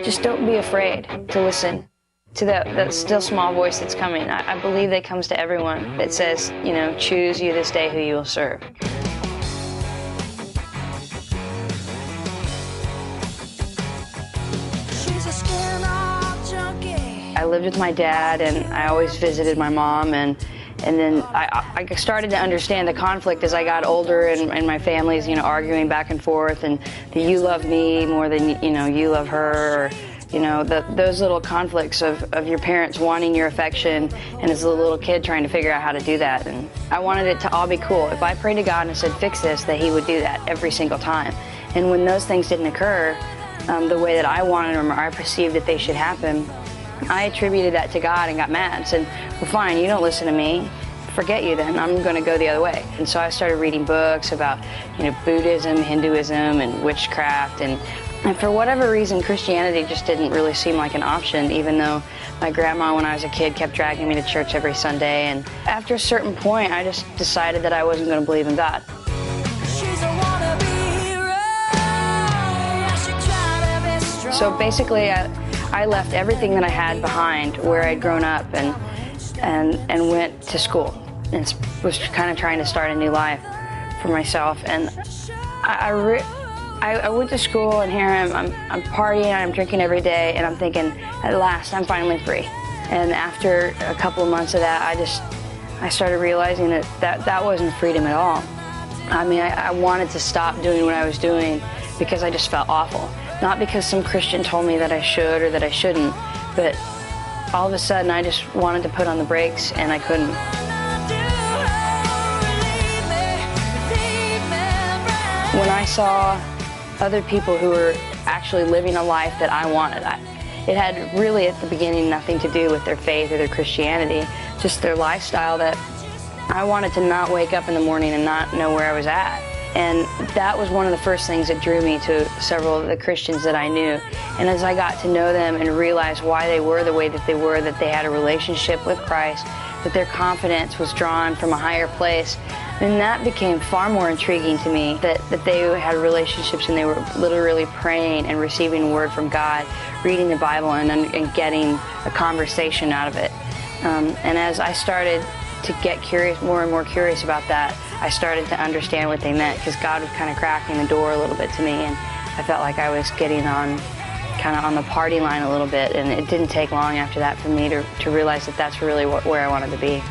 just don't be afraid to listen to that still small voice that's coming. I believe that comes to everyone that says, you know, choose you this day who you will serve. I lived with my dad, and I always visited my mom, and then I started to understand the conflict as I got older, and my family's, you know, arguing back and forth, and the you love me more than, you know, you love her, or, you know, those little conflicts of your parents wanting your affection, and as a little kid trying to figure out how to do that. And I wanted it to all be cool. If I prayed to God and said, fix this, that He would do that every single time. And when those things didn't occur the way that I wanted them, or I perceived that they should happen, I attributed that to God and got mad and said, well, fine, you don't listen to me. Forget you then, I'm going to go the other way. And so I started reading books about, you know, Buddhism, Hinduism, and witchcraft, and for whatever reason, Christianity just didn't really seem like an option, even though my grandma, when I was a kid, kept dragging me to church every Sunday. And after a certain point, I just decided that I wasn't going to believe in God. So basically, I left everything that I had behind where I'd grown up and went to school and was kind of trying to start a new life for myself. And I went to school, and here I'm partying, I'm drinking every day, and I'm thinking, at last, I'm finally free. And after a couple of months of that, I started realizing that wasn't freedom at all. I mean, I wanted to stop doing what I was doing because I just felt awful. Not because some Christian told me that I should or that I shouldn't, but all of a sudden I just wanted to put on the brakes, and I couldn't. When I saw other people who were actually living a life that I wanted, it had really at the beginning nothing to do with their faith or their Christianity, just their lifestyle, that I wanted to not wake up in the morning and not know where I was at. And that was one of the first things that drew me to several of the Christians that I knew. And as I got to know them and realize why they were the way that they were, that they had a relationship with Christ, that their confidence was drawn from a higher place, then that became far more intriguing to me, that they had relationships and they were literally praying and receiving word from God, reading the Bible and getting a conversation out of it. And as I started to get curious, more and more curious about that, I started to understand what they meant, because God was kind of cracking the door a little bit to me, and I felt like I was getting on, kind of on the party line a little bit, and it didn't take long after that for me to realize that that's really where I wanted to be.